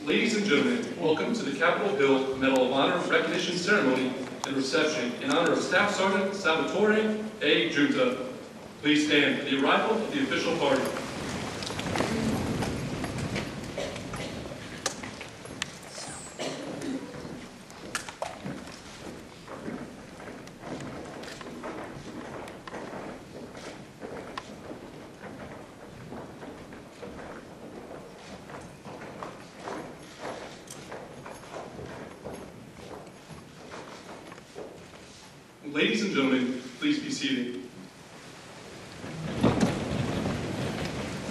Ladies and gentlemen, welcome to the Capitol Hill Medal of Honor recognition ceremony and reception in honor of Staff Sergeant Salvatore A. Giunta. Please stand for the arrival of the official party. Ladies and gentlemen, please be seated.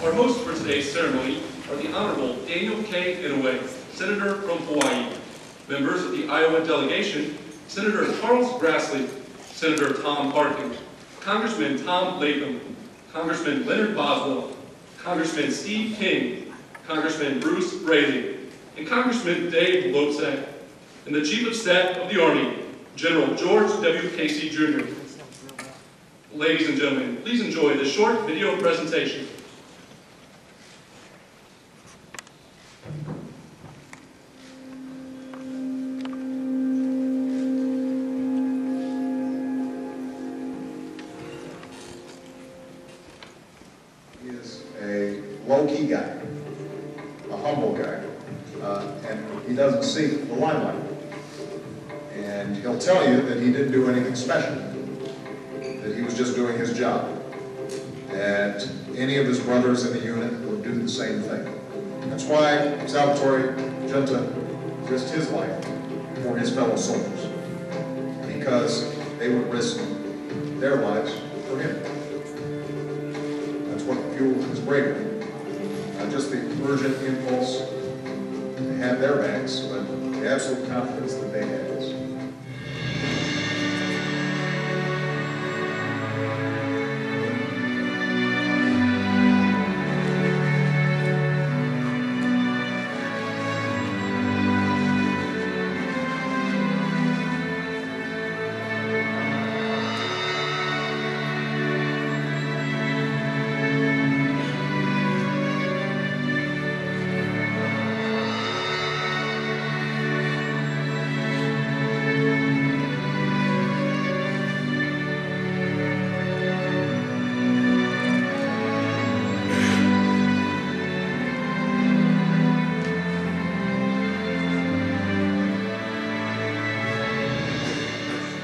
Our hosts for today's ceremony are the Honorable Daniel K. Inouye, Senator from Hawaii. Members of the Iowa Delegation, Senator Charles Grassley, Senator Tom Harkin, Congressman Tom Latham, Congressman Leonard Boswell, Congressman Steve King, Congressman Bruce Braley, and Congressman Dave Loebsack, and the Chief of Staff of the Army, General George W. Casey, Jr. Ladies and gentlemen, please enjoy this short video presentation. He is a low-key guy, a humble guy, and he doesn't seek the limelight. And he'll tell you that he didn't do anything special, that he was just doing his job, that any of his brothers in the unit would do the same thing. That's why Salvatore Giunta risked his life for his fellow soldiers, because they would risk their lives for him. That's what fueled his bravery. Not just the urgent impulse to have their backs, but the absolute confidence that they had.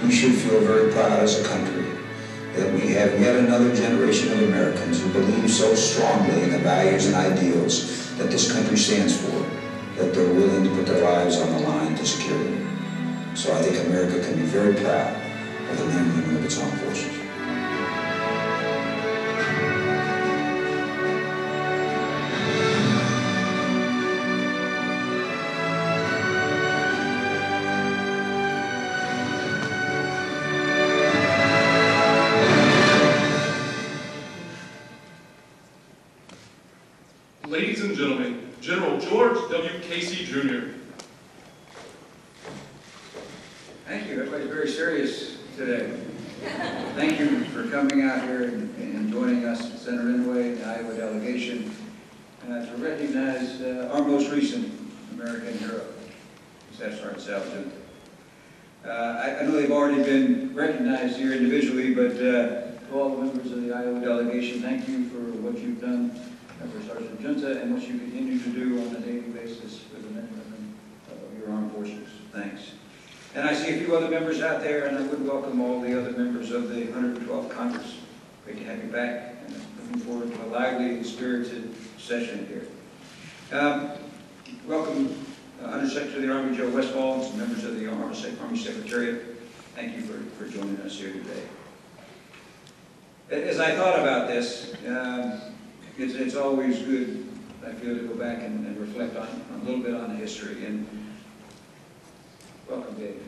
We should feel very proud as a country that we have yet another generation of Americans who believe so strongly in the values and ideals that this country stands for, that they're willing to put their lives on the line to secure them. So I think America can be very proud of the men and women of its armed forces. Ladies and gentlemen, General George W. Casey, Jr. Thank you. Everybody's very serious today. Thank you for coming out here and joining us, Senator Inouye, the Iowa Delegation, to recognize our most recent American hero, Staff Sergeant Sal Giunta. I know they've already been recognized here individually, but to all the members of the Iowa Delegation, thank you for what you've done for Sergeant Giunta and what you continue to do on a daily basis for the men and women of your armed forces. Thanks. And I see a few other members out there, and I would welcome all the other members of the 112th Congress. Great to have you back, and looking forward to a lively and spirited session here. Welcome Undersecretary of the Army Joe Westfall and some members of the Army Secretariat. Thank you for joining us here today. As I thought about this, it's always good, I feel, to go back and reflect on a little bit on the history. And welcome, Dave.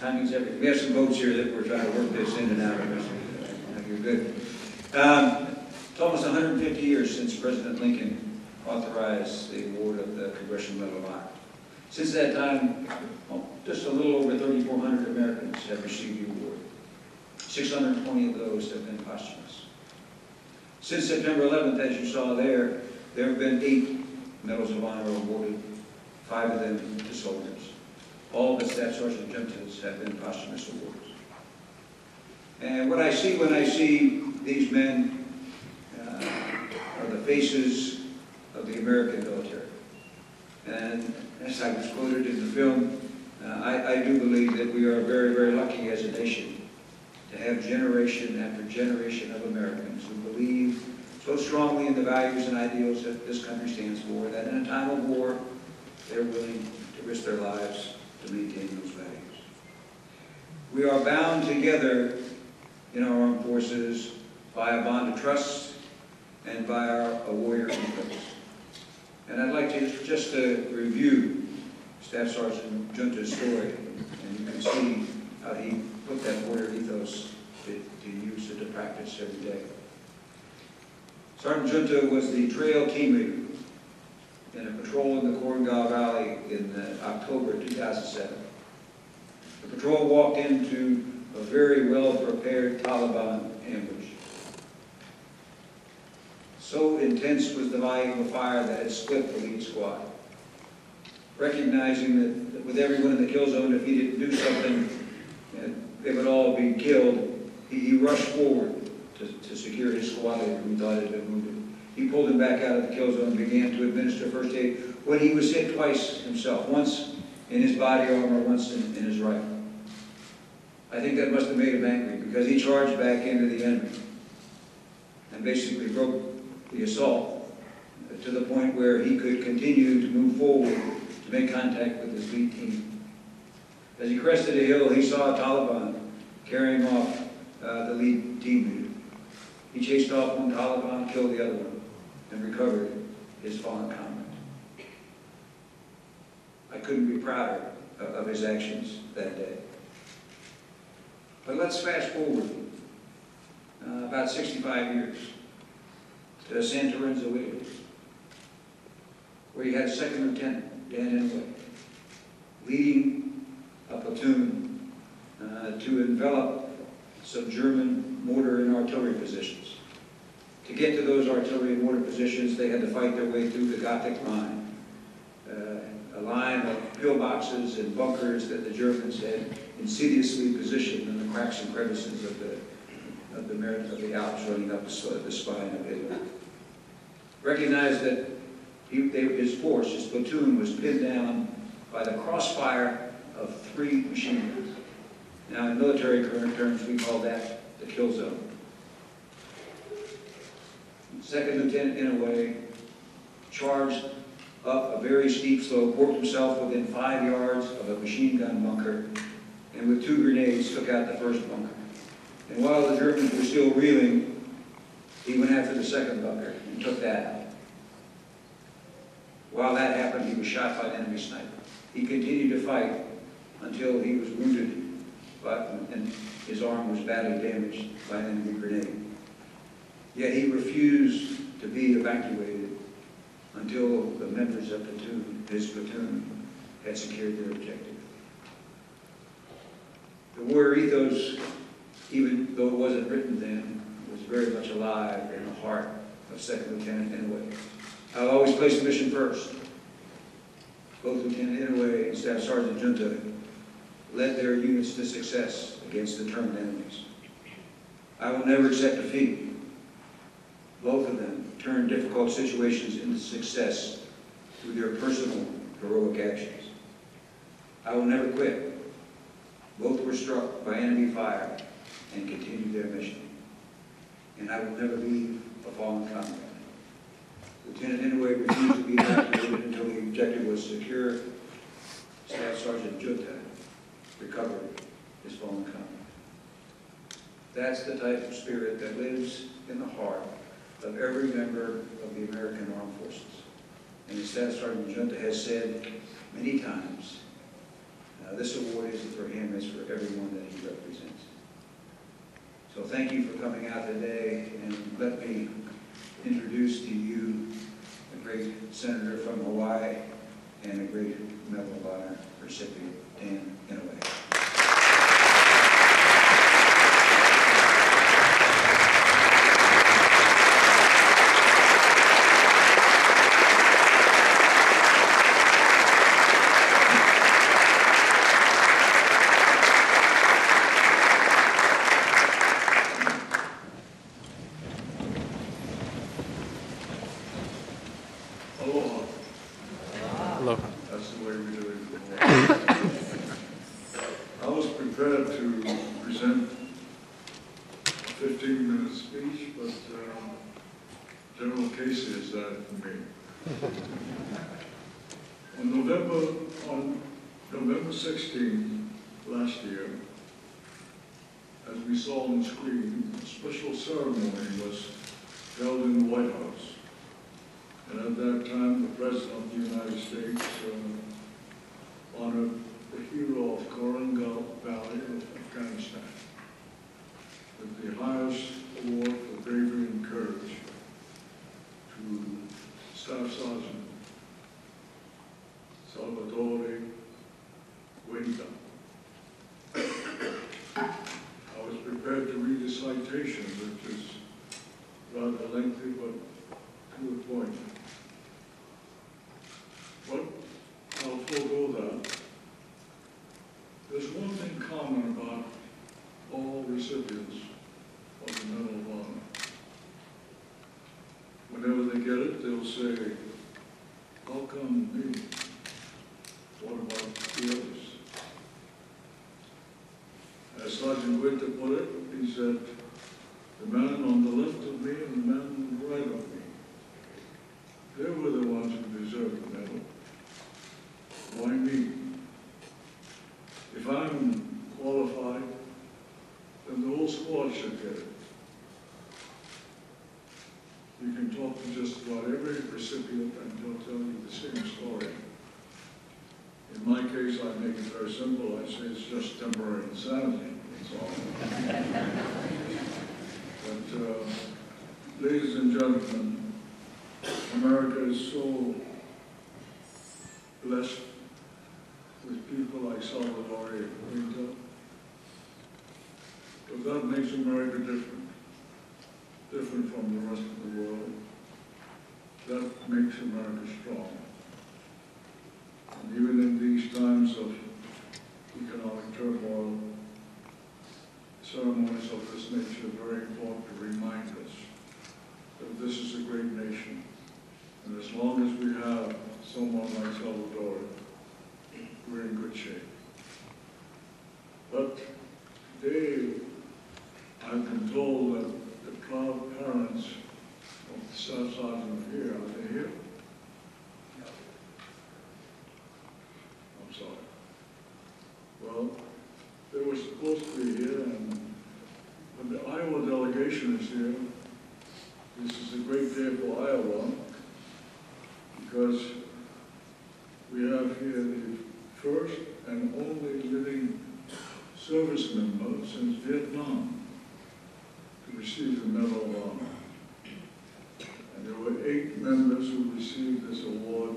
Timing's everything. We have some votes here that we're trying to work this in and out of. You're good. It's almost 150 years since President Lincoln authorized the award of the Congressional Medal of Honor. Since that time, just a little over 3,400 Americans have received the award. 620 of those have been posthumous. Since September 11th, as you saw there have been 8 Medals of Honor are awarded, 5 of them to soldiers. All but Staff Sergeant Juntas have been posthumous awards. And what I see when I see these men are the faces of the American military. And as I was quoted in the film, I do believe that we are very, very lucky as a nation to have generation after generation of Americans who believe so strongly in the values and ideals that this country stands for, that in a time of war, they're willing to risk their lives to maintain those values. We are bound together in our armed forces by a bond of trust and by our warrior ethos. And I'd like to just review Staff Sergeant Junta's story, and you can see how he put that warrior ethos to use and to practice every day. Sergeant Giunta was the trail team leader in a patrol in the Korengal Valley in October 2007. The patrol walked into a very well-prepared Taliban ambush. So intense was the volume of fire that it split the lead squad. Recognizing that with everyone in the kill zone, if he didn't do something, they would all be killed, he rushed forward to secure his squad leader who thought had been wounded. He pulled him back out of the kill zone and began to administer first aid when he was hit twice himself, once in his body armor, once in his rifle. I think that must have made him angry because he charged back into the enemy and basically broke the assault to the point where he could continue to move forward to make contact with his lead team. As he crested a hill, he saw a Taliban carrying off the lead team leader. He chased off one Taliban, killed the other one, and recovered his fallen comrade. I couldn't be prouder of his actions that day. But let's fast forward about 65 years to Santorin's Iowa, where he had Second Lieutenant Dan Inouye leading a platoon to envelop some German mortar and artillery positions. To get to those artillery and mortar positions, they had to fight their way through the Gothic line, a line of pillboxes and bunkers that the Germans had insidiously positioned in the cracks and crevices of the Alps running up the spine of Italy. Recognized that his force, his platoon, was pinned down by the crossfire of 3 machine guns. Now, in military terms, we call that the kill zone. Second Lieutenant Inouye charged up a very steep slope, worked himself within 5 yards of a machine gun bunker, and with 2 grenades took out the first bunker. And while the Germans were still reeling, he went after the second bunker and took that out. While that happened, he was shot by an enemy sniper. He continued to fight until he was wounded, and his arm was badly damaged by an enemy grenade. Yet he refused to be evacuated until the members of his platoon had secured their objective. The warrior ethos, even though it wasn't written then, was very much alive in the heart of Second Lieutenant Inouye. I'll always place the mission first. Both Lieutenant Inouye and Staff Sergeant Giunta led their units to success against determined enemies. I will never accept defeat. Both of them turned difficult situations into success through their personal heroic actions. I will never quit. Both were struck by enemy fire and continued their mission. And I will never leave a fallen comrade. Lieutenant Inouye refused to be evacuated until the objective was secure. Staff Sergeant Giunta recovered his fallen comrade. That's the type of spirit that lives in the heart of every member of the American Armed Forces. And as Staff Sergeant Giunta has said many times, this award isn't for him, it's for everyone that he represents. So thank you for coming out today, and let me introduce to you a great senator from Hawaii and a great Medal of Honor recipient, Dan Inouye. prepared to present a 15-minute speech, but General Casey is that for me. On November 16th last year, as we saw on the screen, a special ceremony was held in the White House. And at that time, the President of the United States honored the hero of Concurrent Valley of Afghanistan with the highest award for bravery and courage to Staff Sergeant Salvatore Giunta. I was prepared to read a citation, which is rather lengthy, but to the point. But I'll forego that. There's one thing common about all recipients of the Medal of Honor. Whenever they get it, they'll say, how come me? What about the others? As Sergeant Giunta put it, he said, the man on the left of me and the man on the right of me, they were the ones who deserved the medal. Why me? If I'm qualified, then the whole squad should get it. You can talk to just about every recipient and they'll tell you the same story. In my case, I make it very simple. I say it's just temporary insanity, that's all. But, ladies and gentlemen, America is so blessed with people like Salvatore Giunta. But that makes America different from the rest of the world. That makes America strong. And even in these times of economic turmoil, ceremonies of this nature are very important to remind us that this is a great nation. And as long as we have someone like Salvatore, we're in good shape. But today, I've been told that the proud parents of the Staff Sergeant here, are they here? I'm sorry. Well, they were supposed to be here, and when the Iowa delegation is here, this is a great day for Iowa, because we have here the first and only living service member since Vietnam to receive the Medal of Honor. And there were 8 members who received this award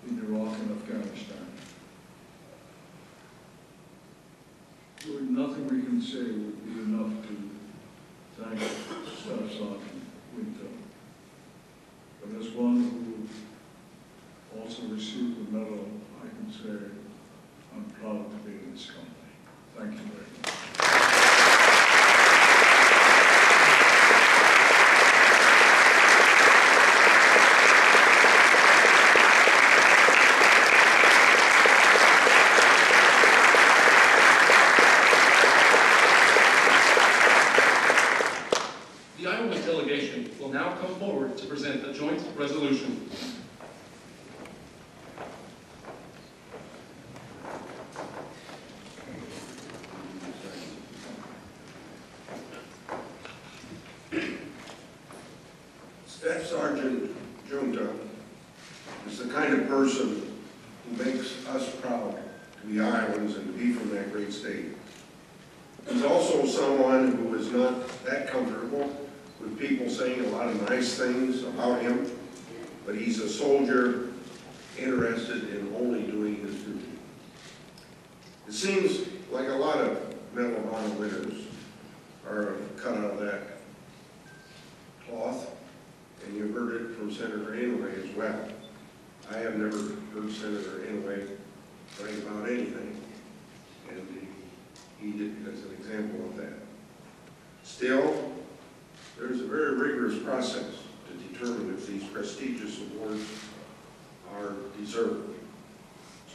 in Iraq and Afghanistan. Nothing we can say would be enough to thank Staff Sergeant Giunta. But as one who also received the medal, I can say I'm proud to be in this company. Thank you very much. The Iowa delegation will now come forward to present the joint resolution. Staff Sergeant Giunta is the kind of person who makes us proud to be Iowans and to be from that great state. He's also someone who is not that comfortable with people saying a lot of nice things about him, but he's a soldier interested in only doing his duty. It seems like a lot of Medal of Honor winners are cut out of that cloth, and you heard it from Senator Inouye as well. I have never heard Senator Inouye write about anything, and he did as an example of that. Still, there's a very rigorous process to determine if these prestigious awards are deserved,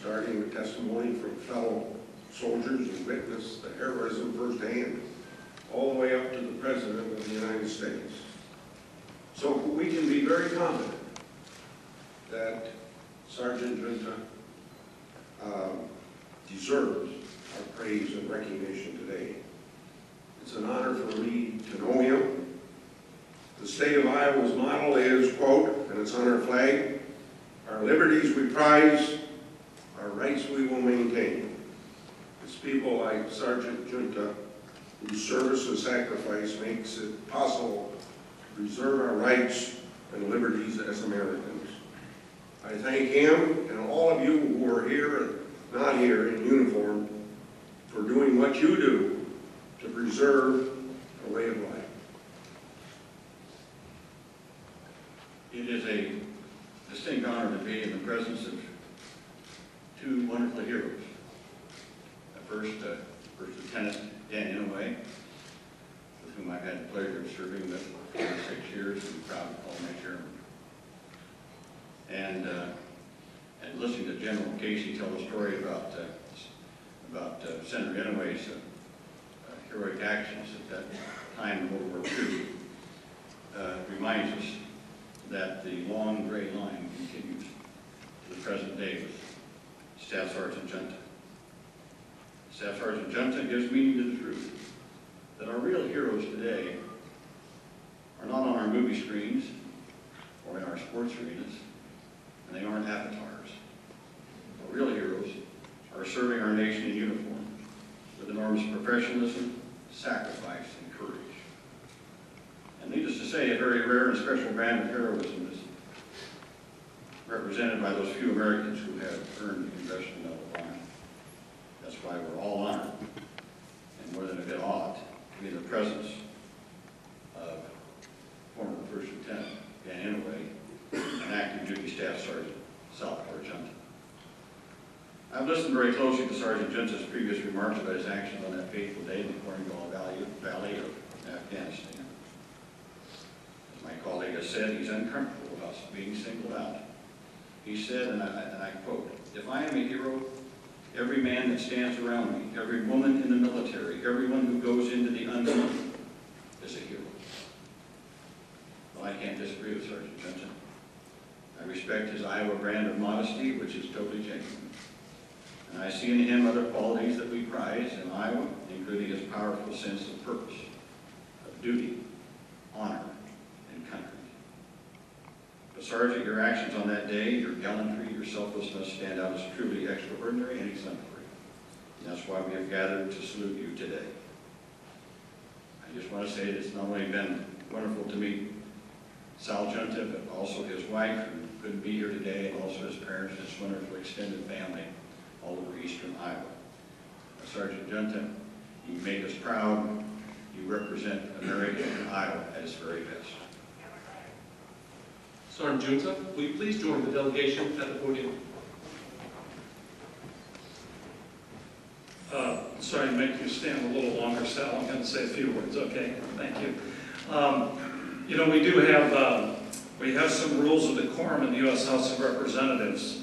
starting with testimony from fellow soldiers and witnessed the heroism firsthand, all the way up to the President of the United States. So we can be very confident that Sergeant Giunta deserves our praise and recognition today. It's an honor for me to know him. The state of Iowa's model is, quote, and it's on our flag, "Our liberties we prize, our rights we will maintain." It's people like Sergeant Giunta whose service and sacrifice makes it possible to preserve our rights and liberties as Americans. I thank him and all of you who are here and not here in uniform for doing what you do to preserve a way of life. It is a distinct honor to be in the presence of two wonderful heroes. First Lieutenant Inouye, with whom I've had the pleasure of serving with for 6 years, and proud to call my chairman. And listening to General Casey tell the story about Senator Inouye's heroic actions at that time in World War II reminds us that the long gray line continues to the present day with Staff Sergeant Giunta. Staff Sergeant Giunta gives meaning to the truth that our real heroes today are not on our movie screens or in our sports arenas, and they aren't avatars. Our real heroes are serving our nation in uniform with enormous professionalism, sacrifice, and courage. And needless to say, a very rare and special brand of heroism is represented by those few Americans who have earned the Congressional Medal of Honor. That's why we're all honored, and more than a bit awed, to be in the presence of former First Lieutenant Inouye and active duty Staff Sergeant Salvatore Giunta. I've listened very closely to Sergeant Giunta's previous remarks about his actions on that fateful day in the Cornwall Valley of Afghanistan. As my colleague has said, he's uncomfortable about being singled out. He said, and I quote, "If I am a hero, every man that stands around me, every woman in the military, everyone who goes into the unknown is a hero." Well, I can't disagree with Sergeant Giunta. I respect his Iowa brand of modesty, which is totally genuine. And I see in him other qualities that we prize in Iowa, including his powerful sense of purpose, of duty, honor, and country. But Sergeant, your actions on that day, your gallantry, your selflessness stand out as truly extraordinary and exemplary. And that's why we have gathered to salute you today. I just want to say that it's not only been wonderful to meet Sal Giunta, but also his wife, who couldn't be here today, and also his parents and his wonderful extended family all over eastern Iowa. Sergeant Giunta, you made us proud. You represent America and Iowa at its very best. Sergeant Giunta, will you please join the delegation at the podium? Sorry to make you stand a little longer, Sal. I'm going to say a few words, okay? Thank you. You know, we do have, we have some rules of decorum in the U.S. House of Representatives,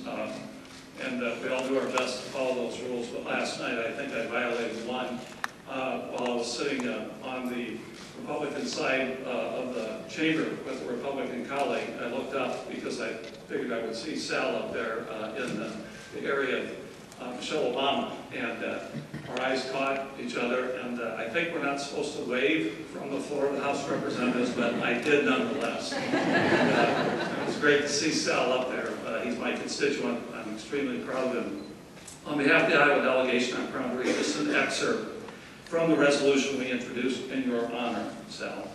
and we all do our best to follow those rules, but last night I think I violated one while I was sitting on the Republican side of the chamber with a Republican colleague. I looked up because I figured I would see Sal up there in the area of Michelle Obama, and our eyes caught each other, and I think we're not supposed to wave from the floor of the House of Representatives, but I did nonetheless. And, it was great to see Sal up there. He's my constituent. I'm extremely proud of him. On behalf of the Iowa delegation, I'm proud to read just an excerpt from the resolution we introduced in your honor, Sal.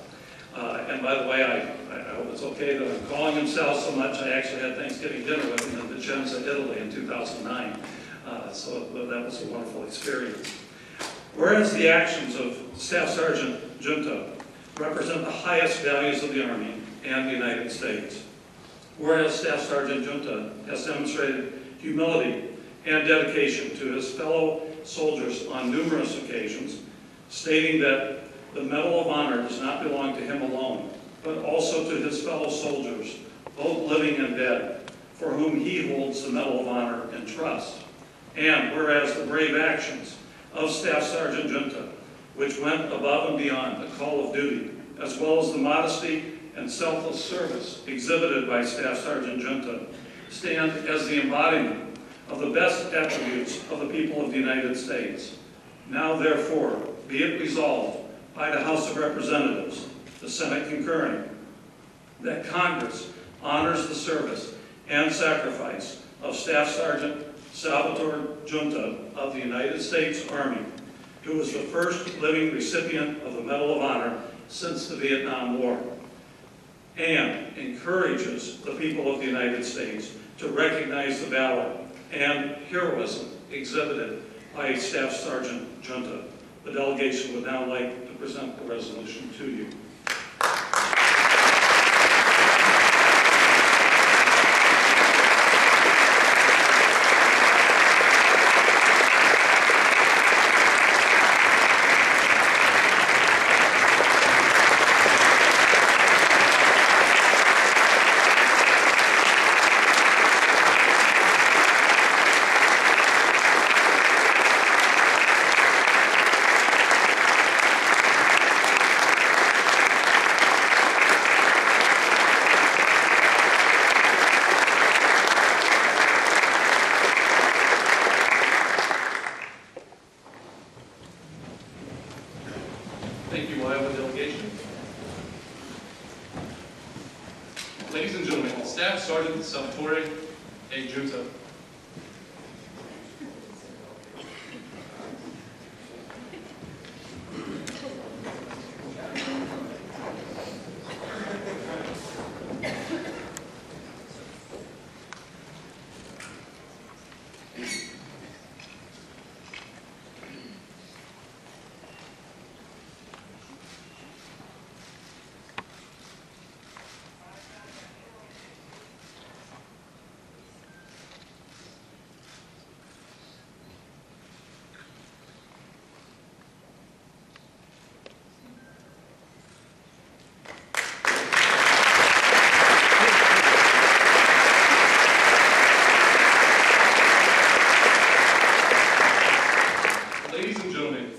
And by the way, I hope it's okay that I'm calling him Sal so much. I actually had Thanksgiving dinner with him in Vicenza, Italy in 2009. So that was a wonderful experience. Whereas the actions of Staff Sergeant Giunta represent the highest values of the Army and the United States. Whereas Staff Sergeant Giunta has demonstrated humility and dedication to his fellow soldiers on numerous occasions, stating that the Medal of Honor does not belong to him alone, but also to his fellow soldiers, both living and dead, for whom he holds the Medal of Honor in trust. And whereas the brave actions of Staff Sergeant Giunta, which went above and beyond the call of duty, as well as the modesty and selfless service exhibited by Staff Sergeant Giunta, stand as the embodiment of the best attributes of the people of the United States. Now, therefore, be it resolved by the House of Representatives, the Senate concurring, that Congress honors the service and sacrifice of Staff Sergeant Salvatore Giunta of the United States Army, who was the first living recipient of the Medal of Honor since the Vietnam War, and encourages the people of the United States to recognize the valor and heroism exhibited by Staff Sergeant Giunta. The delegation would now like to present the resolution to you. Thank you, Iowa delegation. Ladies and gentlemen, Staff Sergeant Salvatore Giunta.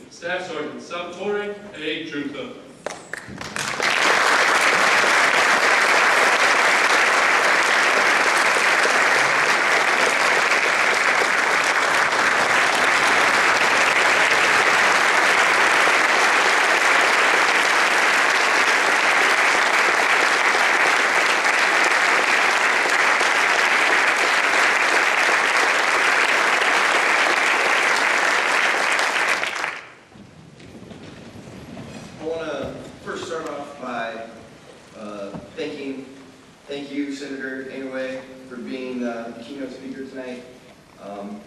Staff Sergeant Salvatore Giunta. Thank you, Senator Inouye, for being the keynote speaker tonight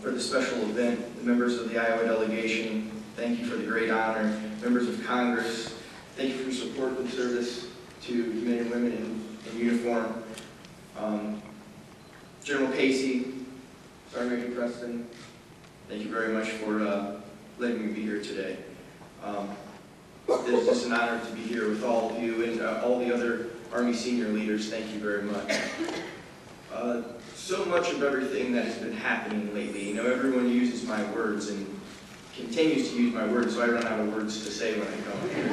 for the special event. The members of the Iowa delegation, thank you for the great honor. Members of Congress, thank you for your support and service to men and women in uniform. General Casey, Sergeant Major Preston, thank you very much for letting me be here today. It's just an honor to be here with all of you and all the other Army senior leaders. Thank you very much. So much of everything that has been happening lately, everyone uses my words and continues to use my words, so I run out of words to say when I come here.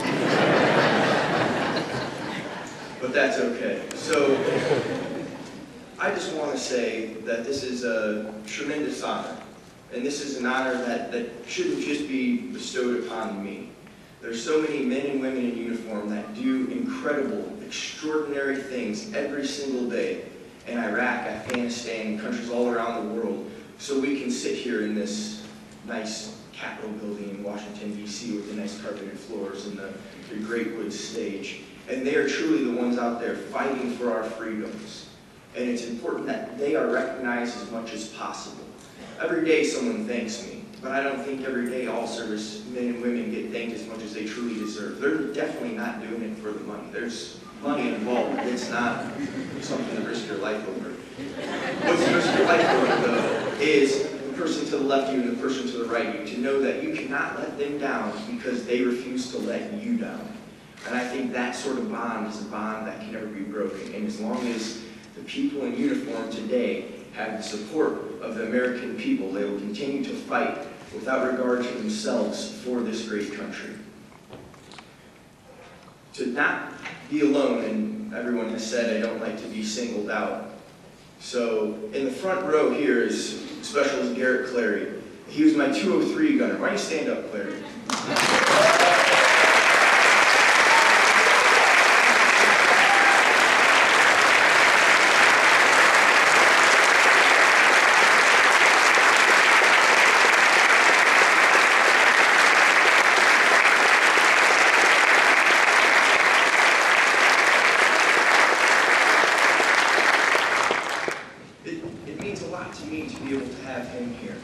But that's okay. So I just want to say that this is a tremendous honor, and this is an honor that shouldn't just be bestowed upon me. There's so many men and women in uniform that do incredible, extraordinary things every single day in Iraq, Afghanistan, countries all around the world, so we can sit here in this nice Capitol building in Washington, D.C. with the nice carpeted floors and the great wood stage. And they are truly the ones out there fighting for our freedoms. And it's important that they are recognized as much as possible. Every day someone thanks me, but I don't think every day all service men and women get thanked as much as they truly deserve. They're definitely not doing it for the money. There's money involved. It's not something to risk your life over. What's to risk your life over, though, is the person to the left of you and the person to the right of you, to know that you cannot let them down because they refuse to let you down. And I think that sort of bond is a bond that can never be broken. And as long as the people in uniform today have the support of the American people, they will continue to fight without regard to themselves for this great country. To not be alone, and everyone has said I don't like to be singled out. So in the front row here is Specialist Garrett Clary. He was my 203 gunner. Why don't you stand up, Clary? It means a lot to me to be able to have him here.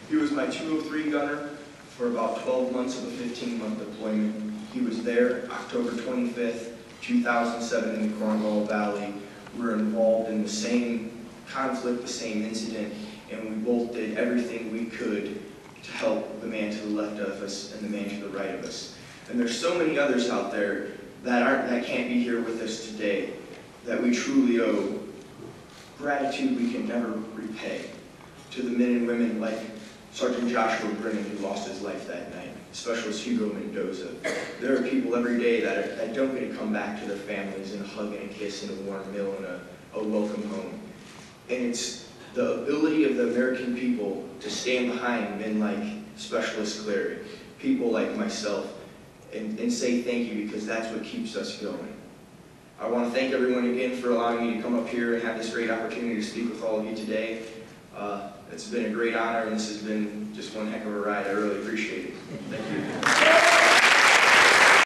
He was my 203 gunner for about 12 months of a 15-month deployment. He was there October 25th, 2007 in the Cornwall Valley. We were involved in the same conflict, the same incident, and we both did everything we could to help the man to the left of us and the man to the right of us. And there's so many others out there that can't be here with us today that we truly owe gratitude we can never repay. To the men and women like Sergeant Joshua Brennan, who lost his life that night, Specialist Hugo Mendoza. There are people every day that don't get to come back to their families and a hug and a kiss and a warm meal and a welcome home. And it's the ability of the American people to stand behind men like Specialist Clary, people like myself, and say thank you, because that's what keeps us going. I want to thank everyone again for allowing me to come up here and have this great opportunity to speak with all of you today. It's been a great honor, and this has been just one heck of a ride. I really appreciate it. Thank you.